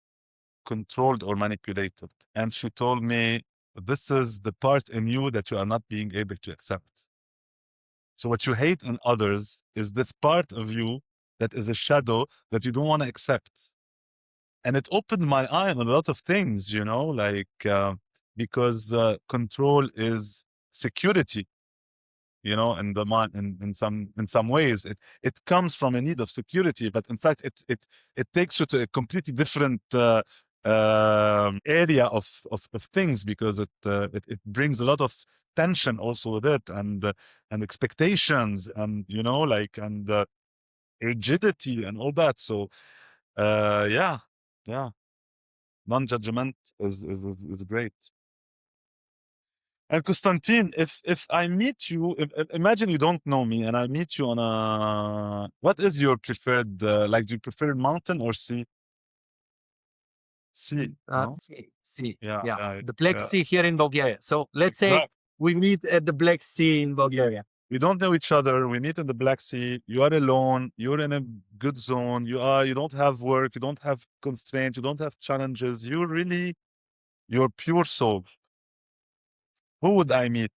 controlled or manipulated. And she told me, this is the part in you that you are not being able to accept. So what you hate in others is this part of you that is a shadow that you don't want to accept. And it opened my eye on a lot of things, because control is security, in the mind, in some ways it comes from a need of security, but in fact it takes you to a completely different area of things, because it brings a lot of tension also with it, and expectations, and and rigidity and all that. So yeah, non-judgment is great. And Konstantin, if I meet you, imagine you don't know me, and I meet you on what is your preferred, do you prefer mountain or sea? Sea, no? Sea. Yeah, Yeah, yeah, the Black yeah. Sea here in Bulgaria. So let's say Exactly. we meet at the Black Sea in Bulgaria. We don't know each other. We meet in the Black Sea. You are alone. You're in a good zone. You don't have work. You don't have constraints. You don't have challenges. You're really your pure soul. Who would I meet?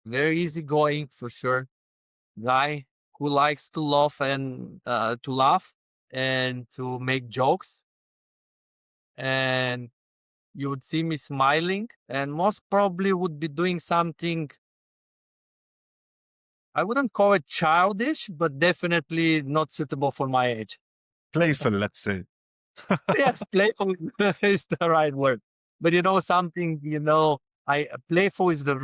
Very easygoing for sure. Guy who likes to laugh and to make jokes, and you would see me smiling, and most probably would be doing something. I wouldn't call it childish, but definitely not suitable for my age. Playful, let's say. Yes, playful is the right word. But something, playful is the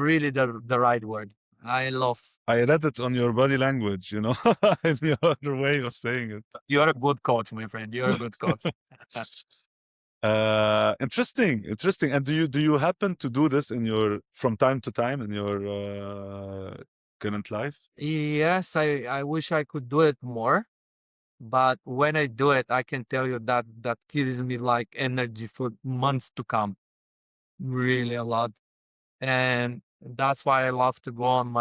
right word. I love. I read it on your body language, in your way of saying it. You're a good coach, my friend. You're a good coach. Interesting. And do you happen to do this from time to time in your current life? Yes, I wish I could do it more. But when I do it, I can tell you that gives me like energy for months to come. Really a lot. And that's why I love to go on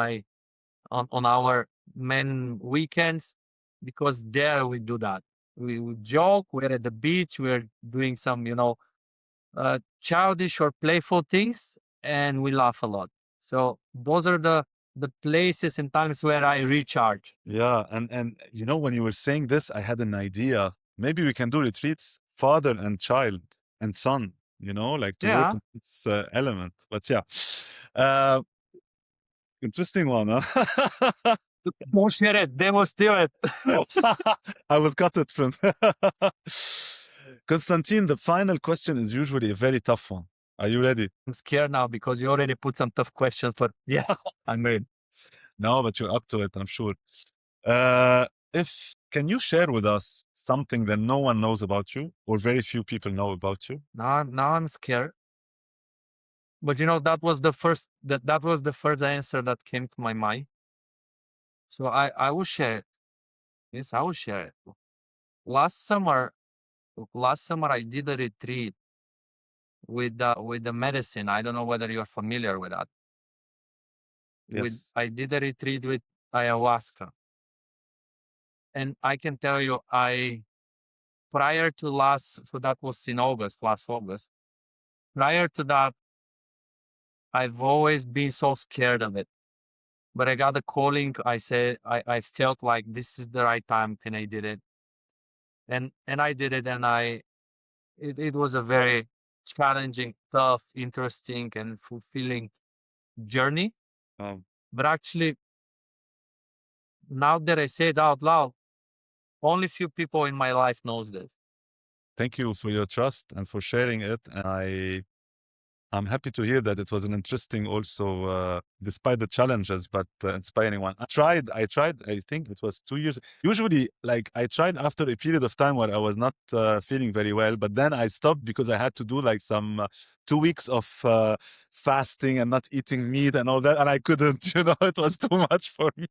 our men weekends, because there we do that. We joke, we're at the beach, we're doing some, childish or playful things, and we laugh a lot. So those are the places and times where I recharge. Yeah, and when you were saying this, I had an idea. Maybe we can do retreats, father and child and son, like to work Yeah. on this element. But yeah, uh, interesting one, huh? Demonstrate it. I will cut it from. Konstantin, the final question is usually a very tough one. Are you ready? I'm scared now because you already put some tough questions, but yes, I'm ready. No, but you're up to it, I'm sure. Can you share with us something that no one knows about you or very few people know about you? Now I'm scared. But that was the first answer that came to my mind. So I will share it. Yes, I will share it. Last summer, I did a retreat with the medicine. I don't know whether you're familiar with that. Yes. I did a retreat with ayahuasca, and I can tell you, prior to so that was in last August. Prior to that, I've always been so scared of it. But I got a calling. I said I felt like this is the right time, and I did it. And I did it, and it was a very challenging, tough, interesting, and fulfilling journey. Um, But actually, now that I say it out loud, only few people in my life knows this. Thank you for your trust and for sharing it. And I'm happy to hear that it was an interesting also, despite the challenges, but inspiring one. I tried, I think it was 2 years. Usually, like I tried after a period of time where I was not feeling very well, but then I stopped because I had to do like some 2 weeks of fasting and not eating meat and all that. And I couldn't, it was too much for me.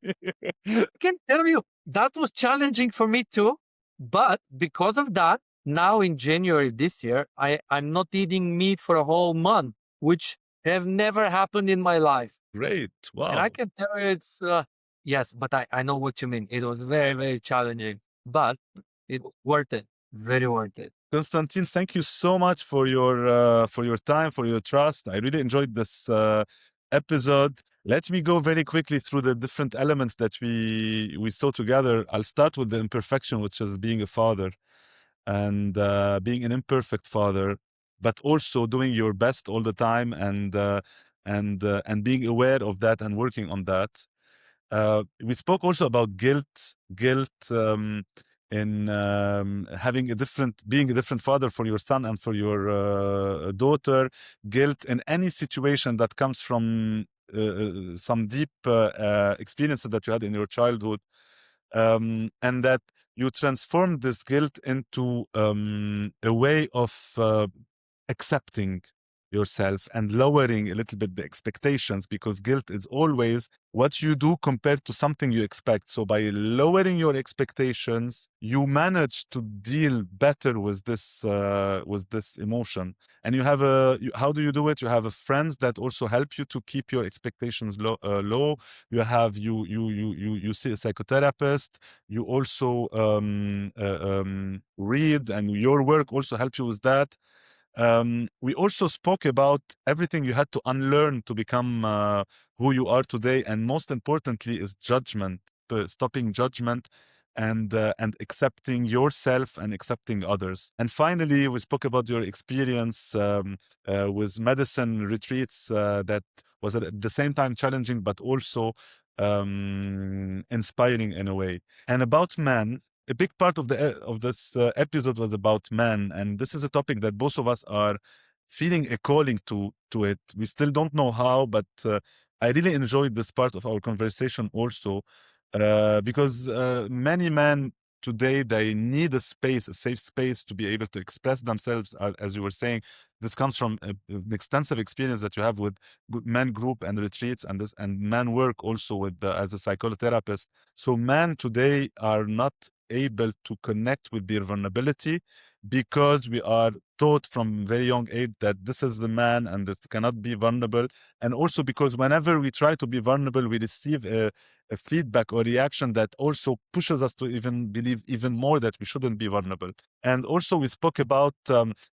I can tell you that was challenging for me too. But because of that, now in January this year, I'm not eating meat for a whole month, which have never happened in my life. Great. Wow. And I can tell you it's, yes, but I know what you mean. It was very, very challenging, but it worth it. Very worth it. Konstantin, thank you so much for your time, for your trust. I really enjoyed this episode. Let me go very quickly through the different elements that we saw together. I'll start with the imperfection, which is being a father and being an imperfect father, but also doing your best all the time and being aware of that and working on that. We spoke also about guilt in being a different father for your son and for your daughter, guilt in any situation that comes from some deep experiences that you had in your childhood, and that you transformed this guilt into a way of accepting yourself and lowering a little bit the expectations, because guilt is always what you do compared to something you expect. So by lowering your expectations, you manage to deal better with this emotion. And you have how do you do it? You have friends that also help you to keep your expectations low. You have you see a psychotherapist. You also read, and your work also helps you with that. We also spoke about everything you had to unlearn to become who you are today, and most importantly is judgment, stopping judgment, and accepting yourself and accepting others. And finally, we spoke about your experience with medicine retreats that was at the same time challenging, but also inspiring in a way. And about men, a big part of this episode was about men, and this is a topic that both of us are feeling a calling to it. We still don't know how, but I really enjoyed this part of our conversation also, because many men today, they need a space, a safe space, to be able to express themselves. As you were saying, this comes from an extensive experience that you have with men group and retreats, and men work also with as a psychotherapist. So men today are not able to connect with their vulnerability, because we are taught from very young age that this is the man and this cannot be vulnerable. And also because whenever we try to be vulnerable, we receive a feedback or reaction that also pushes us to even believe even more that we shouldn't be vulnerable. And also we spoke about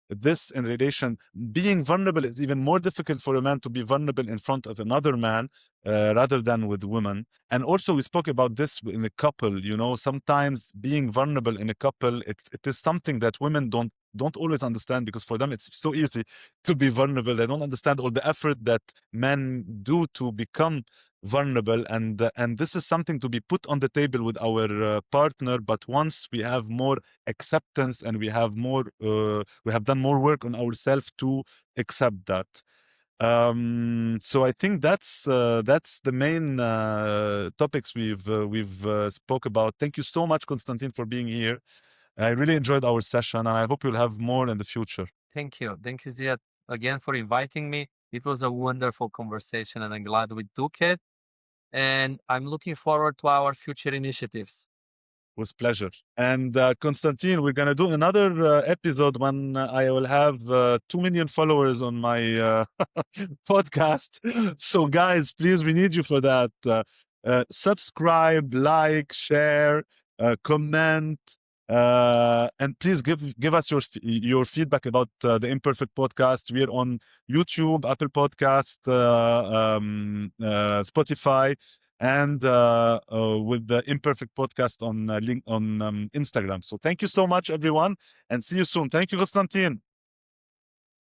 this in relation, being vulnerable is even more difficult for a man to be vulnerable in front of another man rather than with women. And also we spoke about this in a couple. Sometimes being vulnerable in a couple, it is something that women don't always understand, because for them it's so easy to be vulnerable. They don't understand all the effort that men do to become vulnerable, and this is something to be put on the table with our partner. But once we have more acceptance and we have done more work on ourselves to accept that. So I think that's the main topics we've spoke about. Thank you so much, Konstantin, for being here. I really enjoyed our session, and I hope you'll have more in the future. Thank you. Thank you, Ziad, again for inviting me. It was a wonderful conversation, and I'm glad we took it. And I'm looking forward to our future initiatives. With pleasure. And Konstantin, we're going to do another episode when I will have 2 million followers on my podcast. So, guys, please, we need you for that. Subscribe, like, share, comment. And please give us your feedback about the Imperfect Podcast. We're on YouTube, Apple Podcast, Spotify, and with the Imperfect Podcast on link on Instagram. So thank you so much, everyone, and see you soon. Thank you, Konstantin.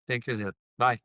Thank you, Ziad. Bye.